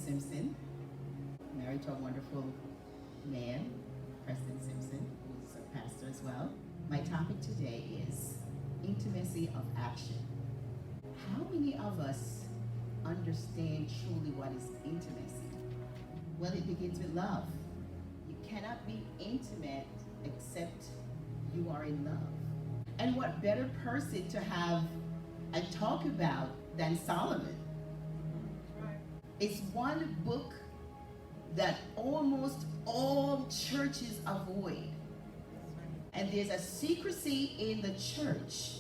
Simpson, married to a wonderful man, President Simpson, who's a pastor as well. My topic today is intimacy of action. How many of us understand truly what is intimacy? Well, it begins with love. You cannot be intimate except you are in love. And what better person to have and talk about than Solomon? It's one book that almost all churches avoid. And there's a secrecy in the church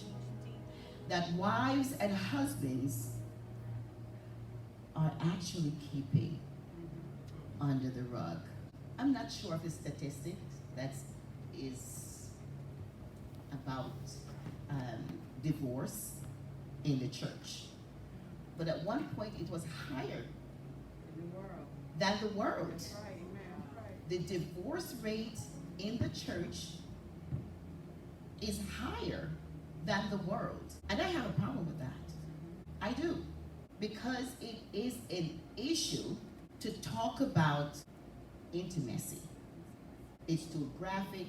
that wives and husbands are actually keeping under the rug. I'm not sure of the statistics that is about divorce in the church. But at one point it was higher than the world. The divorce rate in the church is higher than the world. And I have a problem with that. I do. Because it is an issue to talk about intimacy. It's too graphic.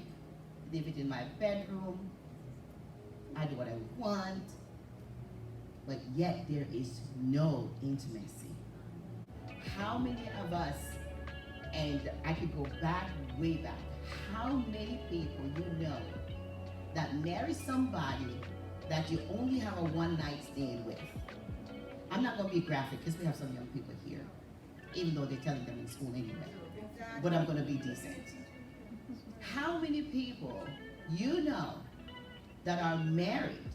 Leave it in my bedroom. I do what I want. But yet there is no intimacy. How many of us, and I could go back, way back, how many people you know that marry somebody that you only have a one-night stand with? I'm not going to be graphic because we have some young people here, even though they're telling them in school anyway. But I'm going to be decent. How many people you know that are married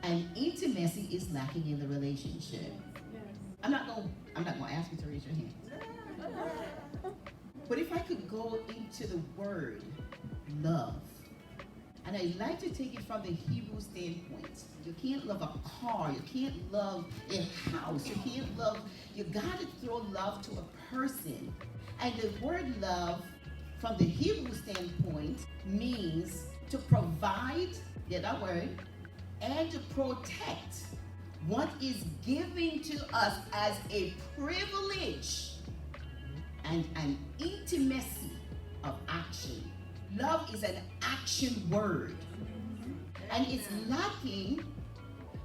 and intimacy is lacking in the relationship? I'm not going to ask you to raise your hand. But if I could go into the word love, and I like to take it from the Hebrew standpoint. You can't love a car, you can't love a house, you gotta throw love to a person. And the word love from the Hebrew standpoint means to provide, get that word, and to protect what is given to us as a privilege and an intimacy of action. Love is an action word. And it's lacking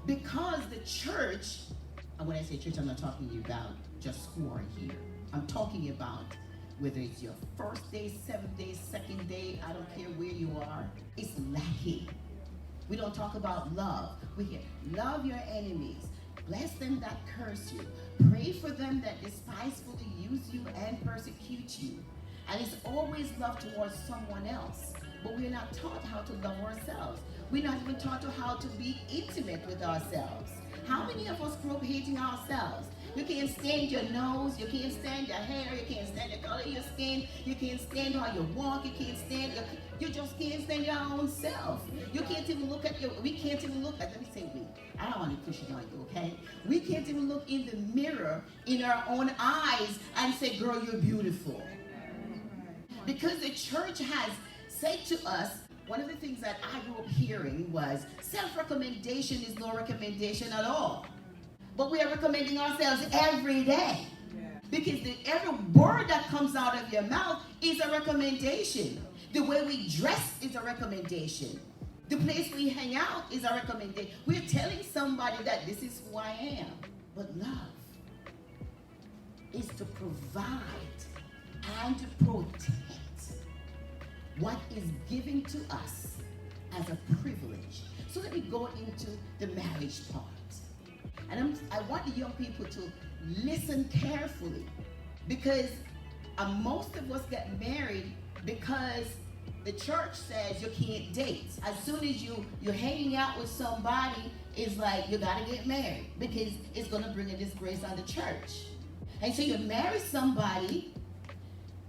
because the church, and when I say church, I'm not talking about just who are here. I'm talking about whether it's your first day, 7th day, 2nd day, I don't care where you are, it's lacking. We don't talk about love. We hear, love your enemies. Bless them that curse you. Pray for them that despisefully use you and persecute you. And it's always love towards someone else. But we're not taught how to love ourselves. We're not even taught how to be intimate with ourselves. How many of us grew up hating ourselves? You can't stand your nose, you can't stand your hair, you can't stand the color of your skin, you can't stand how you walk, you just can't stand your own self. You can't even look at we can't even look at, let me say we, I don't want to push it on you, okay? We can't even look in the mirror in our own eyes and say, girl, you're beautiful. Because the church has said to us, one of the things that I grew up hearing was, self-recommendation is no recommendation at all. But we are recommending ourselves every day. Because every word that comes out of your mouth is a recommendation. The way we dress is a recommendation. The place we hang out is a recommendation. We're telling somebody that this is who I am. But love is to provide and to protect what is given to us as a privilege. So let me go into the marriage part. And I want the young people to listen carefully, because most of us get married because the church says you can't date. As soon as you're hanging out with somebody, it's like you gotta get married because it's gonna bring a disgrace on the church. And so you marry somebody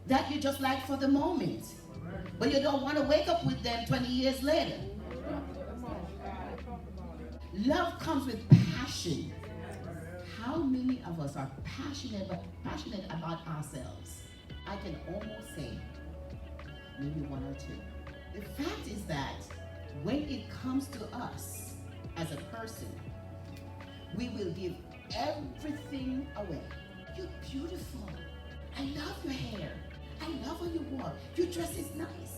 that you just like for the moment, but you don't want to wake up with them 20 years later. Love comes with passion. How many of us are passionate about ourselves? I can almost say maybe one or two. The fact is that when it comes to us as a person, we will give everything away. You're beautiful. I love your hair. I love how you walk. Your dress is nice.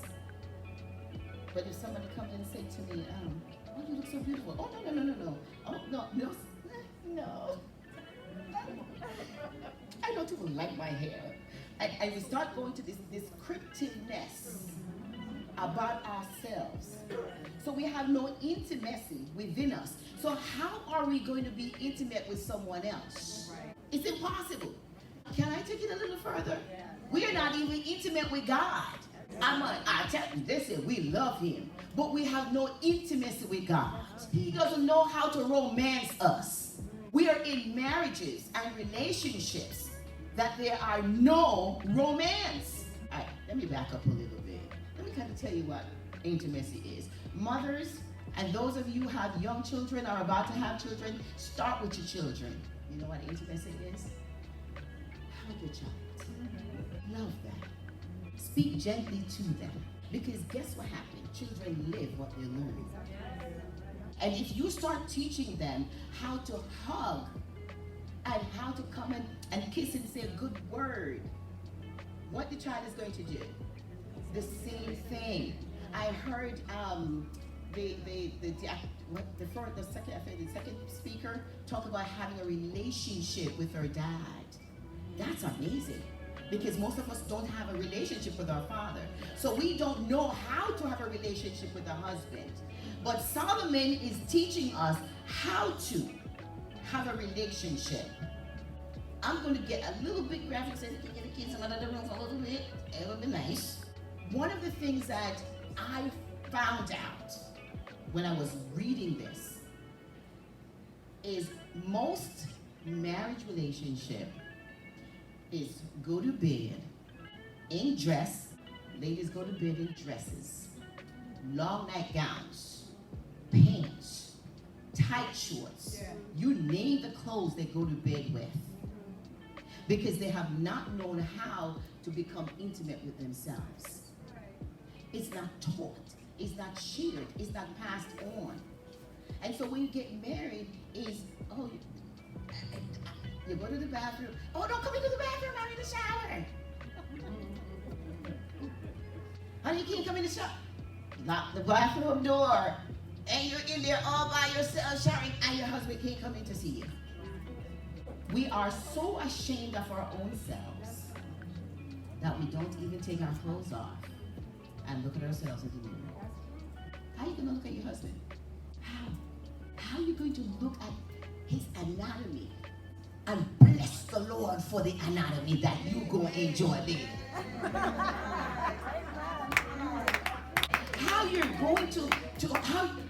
But if somebody comes and say to me, oh, you look so beautiful. Oh, no. Oh, no. I don't even like my hair. And we start going to this descriptiveness about ourselves. So we have no intimacy within us. So how are we going to be intimate with someone else? It's impossible. Can I take it a little further? We are not even intimate with God. I tell you, listen, we love him, but we have no intimacy with God. He doesn't know how to romance us. We are in marriages and relationships that there are no romance. All right, let me back up a little bit. Let me kind of tell you what intimacy is. Mothers, and those of you who have young children or about to have children, start with your children. You know what intimacy is? Hug your child. Love them. Speak gently to them. Because guess what happens? Children live what they learn. And if you start teaching them how to hug and how to come in and kiss and say a good word, what the child is going to do? The same thing. I heard the second speaker talk about having a relationship with her dad. That's amazing. Because most of us don't have a relationship with our father. So we don't know how to have a relationship with a husband. But Solomon is teaching us how to have a relationship. I'm going to get a little bit graphic, so you can get the kids out of the room for a little bit. It would be nice. One of the things that I found out when I was reading this is most marriage relationship is go to bed in dress. Ladies go to bed in dresses, long nightgowns, pants, tight shorts. You name the clothes they go to bed with. Because they have not known how to become intimate with themselves. It's not taught, it's not shared, it's not passed on. And so when you get married, you go to the bathroom. Oh, don't come into the bathroom, I'm in the shower. Honey, you can't come in the shower. Lock the bathroom door. And you're in there all by yourself showering, and your husband can't come in to see you. We are so ashamed of our own selves that we don't even take our clothes off and look at ourselves in the mirror. How are you going to look at your husband? How are you going to look at his anatomy and bless the Lord for the anatomy that you go enjoy baby? How you're going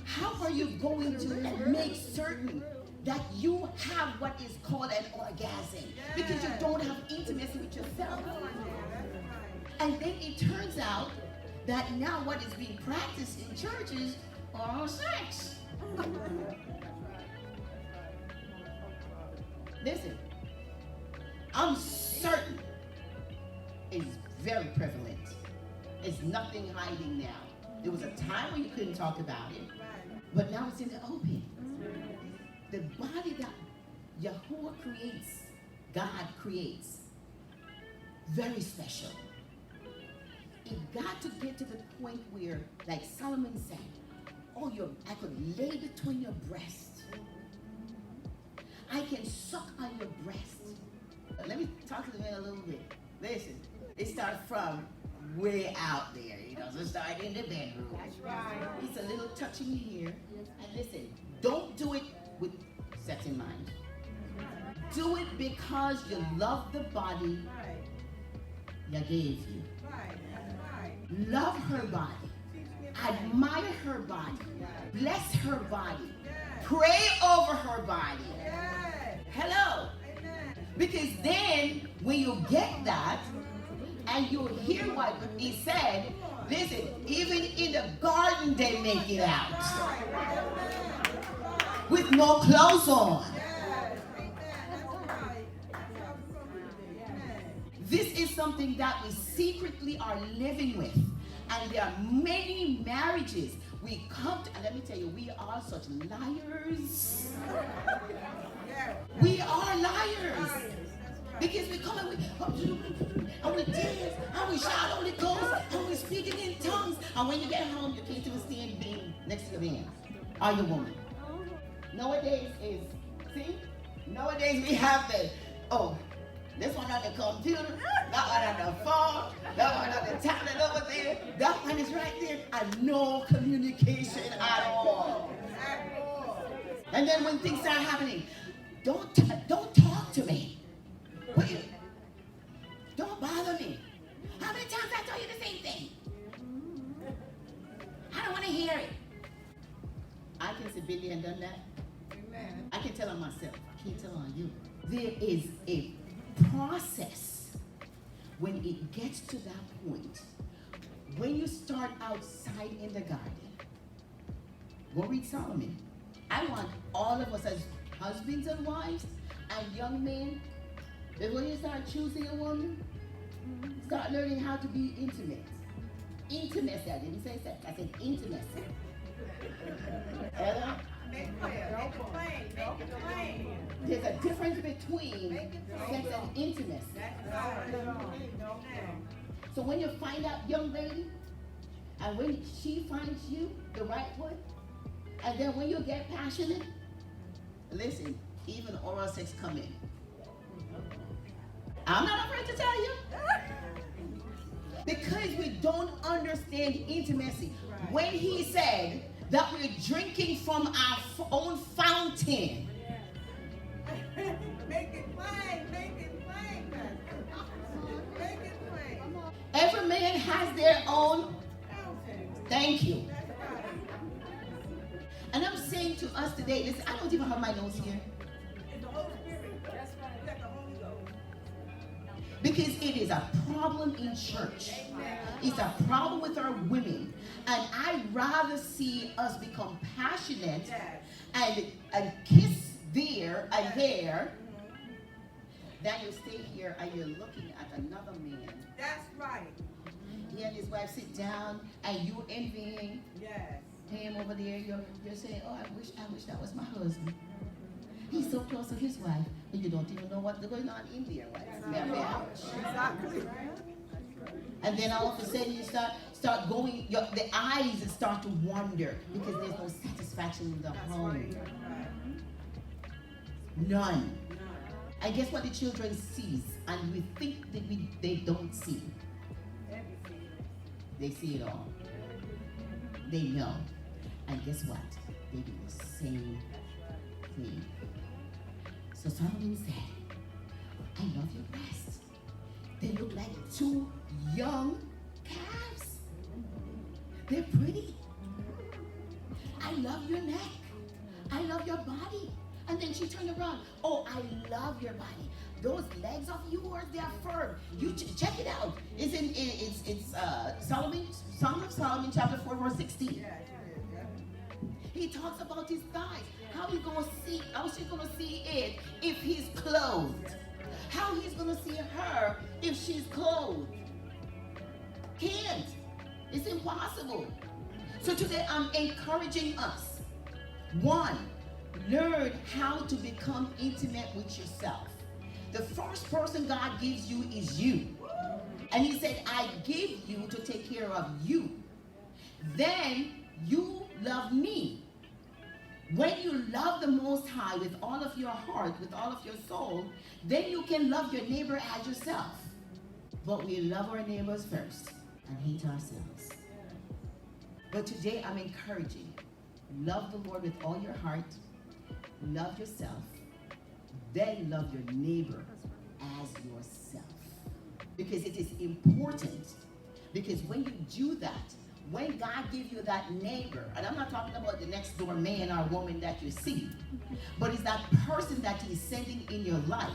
how are you going to make certain that you have what is called an orgasm? Because you don't have intimacy with yourself. And then it turns out that now what is being practiced in churches are sex. Listen, I'm certain it's very prevalent. It's nothing hiding now. There was a time when you couldn't talk about it, but now it's in the open. The body that Yahuwah creates, God creates, very special. It got to get to the point where, like Solomon said, I could lay between your breasts. I can suck on your breast. Let me talk to the men a little bit. Listen, it starts from way out there, so start in the bedroom. That's right. It's a little touching here. And listen, don't do it with sex in mind. Do it because you love the body you gave you. Love her body. Admire her body. Bless her body. Pray over her body. Hello. Because then when you get that and you hear what he said, listen, even in the garden they make it out. With no clothes on. This is something that we secretly are living with. And there are many marriages. We come to, and let me tell you, we are such liars. We are liars. Because we come and we dance, and we shout Holy Ghost, and we speaking in tongues. And when you get home, you can't even stand being next to your man or your woman. Nowadays we have this one on the computer, that one on the phone, that one on the tablet over there, that one is right there, and no communication at all. And then when things start happening, don't talk to me. Wait, don't bother me. How many times I tell you the same thing? I don't want to hear it. I can say, Billy, and done that. Amen. I can tell on myself. I can't tell on you. There is a process when it gets to that point. When you start outside in the garden, go read Solomon. I want all of us as husbands and wives and young men, before you start choosing a woman, start learning how to be intimate. Intimacy, I didn't say sex, I said intimacy. Make it plain. There's a difference between sex and intimacy. So when you find out, young lady, and when she finds you, the right one, and then when you get passionate, listen, even oral sex come in. I'm not afraid to tell you. Because we don't understand intimacy. Right. When he said that we're drinking from our own fountain. Make it plain. Every man has their own fountain. Thank you. And I'm saying to us today, listen, I don't even have my notes here. It's the Holy Spirit. That's right. You got the Holy Ghost. Because it is a problem in church. Amen. It's a problem with our women. And I'd rather see us become passionate and kiss there and there than you stay here and you're looking at another man. That's right. He and his wife sit down and you envying. Yes. Him over there, you're saying, oh, I wish that was my husband. He's so close to his wife, but you don't even know what's going on in there, right? Exactly. And then all of a sudden you start going, the eyes start to wander because there's no satisfaction in the home. None. And guess what the children sees, and we think that they don't see. They see it all. They know. And guess what? They do the same thing. So Solomon said, I love your breasts. They look like two young calves. They're pretty. I love your neck. I love your body. And then she turned around. Oh, I love your body. Those legs of yours, they are firm. You check it out. It's Song of Solomon, chapter 4, verse 16. He talks about his thighs. How she's gonna see it if he's clothed? How he's gonna see her if she's clothed? Can't. It's impossible. So today I'm encouraging us. One, learn how to become intimate with yourself. The first person God gives you is you. And he said, I give you to take care of you. Then you love me. When you love the Most High with all of your heart, with all of your soul, then you can love your neighbor as yourself. But we love our neighbors first and hate ourselves. But today I'm encouraging, love the Lord with all your heart, love yourself, then love your neighbor as yourself. Because it is important. Because when you do that, when God gives you that neighbor, and I'm not talking about the next door man or woman that you see, but it's that person that he's sending in your life.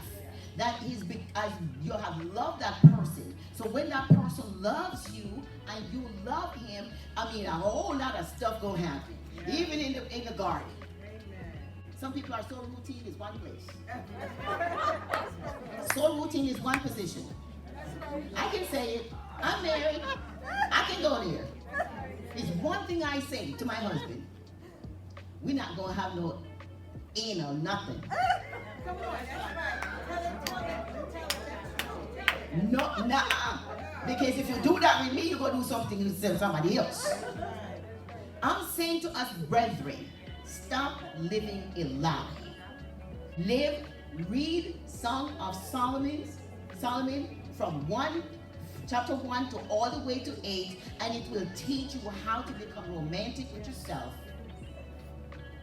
That is because you have loved that person. So when that person loves you and you love him, I mean, a whole lot of stuff gonna happen. Yeah. Even in the garden. Amen. Some people are so routine is one place. So routine is one position. I can say it. I'm married. I can go there. It's one thing I say to my husband. We're not gonna have no anal nothing. Come on, that's right. No, nah. Because if you do that with me, you're going to do something with somebody else. I'm saying to us, brethren, stop living a lie. Read Song of Solomon from chapter 1 to all the way to 8, and it will teach you how to become romantic with yourself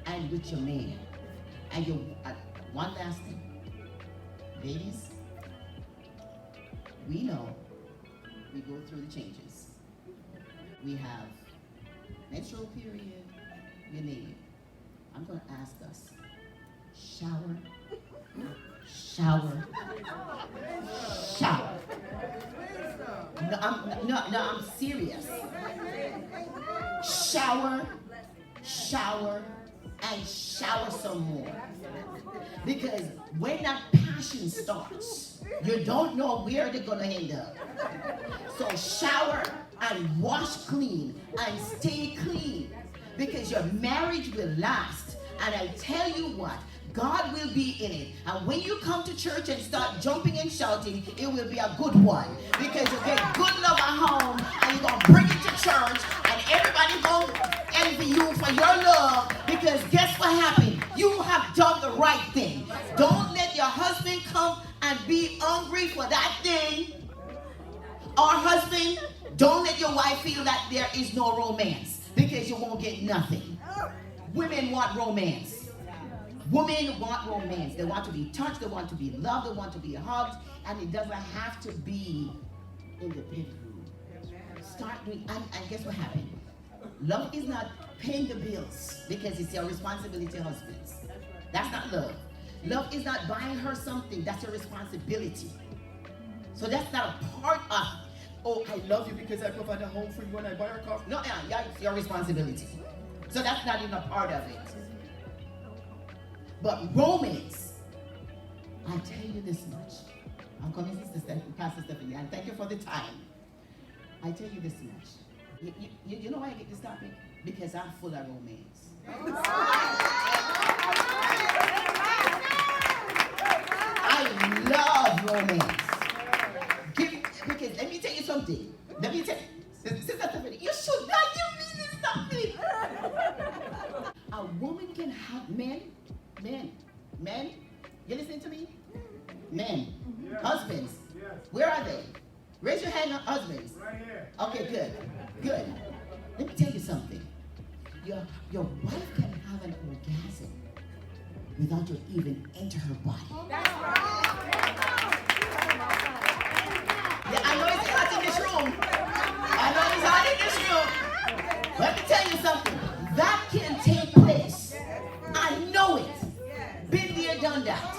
and with your man. And one last thing. Ladies, we know we go through the changes. We have menstrual period, you name it. I'm going to ask us, shower. No, I'm serious. Shower, and shower some more. Because when that passion starts, you don't know where they're going to end up. So shower and wash clean and stay clean. Because your marriage will last. And I tell you what, God will be in it. And when you come to church and start jumping and shouting, it will be a good one. Because you'll get good love at home, and you're going to bring it to church, and everybody going to envy you for your love. Because guess what happened? You have done the right thing. Don't let your husband come and be hungry for that thing. Or husband, don't let your wife feel that there is no romance. Because you won't get nothing. Women want romance. Women want romance. They want to be touched. They want to be loved. They want to be hugged. And it doesn't have to be in the bedroom. Start doing, and guess what happened? Love is not paying the bills because it's your responsibility, husbands. That's not love. Love is not buying her something. That's your responsibility. So that's not a part of, oh, I love you because I provide a home for you when I buy her coffee. No, yeah, it's your responsibility. So that's not even a part of it. But romance, I tell you this much. I'm coming, Pastor Stephanie, and thank you for the time. I tell you this much. You know why I get this topic? Because I'm full of romance. I love romance. Because let me tell you something. Sister Stephanie, you should not give me this topic. A woman can have men, you listening to me? Men, yes. Husbands, yes. Where are they? Raise your hand, husbands. Right here. Okay, good. Let me tell you something. Your wife can have an orgasm without you even enter her body. That's right. Yeah, I know it's hot in this room. Let me tell you something. That can take place. I know it. Been there, done that.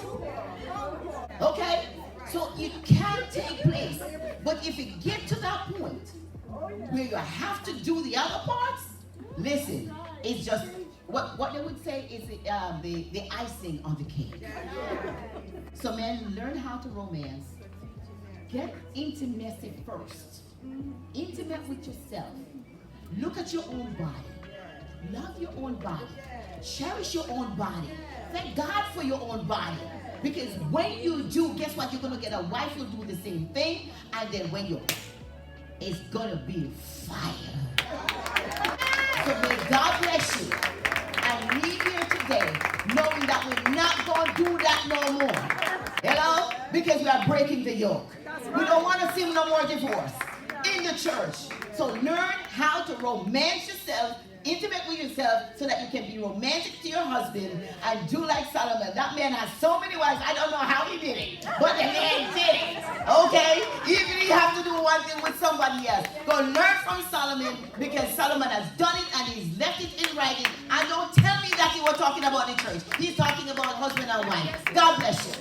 Okay? So it can take place. But if you get to that point where you have to do the other parts, listen, it's just what they would say is the icing on the cake. So men, learn how to romance. Get intimacy first. Intimate with yourself. Look at your own body. Love your own body. Cherish your own body. Thank God for your own body. Because when you do, guess what? You're going to get a wife who'll do the same thing. And then when you, it's going to be fire. So may God bless you. And leave here today knowing that we're not going to do that no more. Hello? Because we are breaking the yoke. We don't want to see no more divorce in the church. So learn how to romance yourself, intimate with yourself, so that you can be romantic to your husband and do like Solomon. That man has so many wives, I don't know how he did it, but the man did it. Okay? Even if you have to do one thing with somebody else, go learn from Solomon, because Solomon has done it and he's left it in writing. And don't tell me that he was talking about the church. He's talking about husband and wife. God bless you.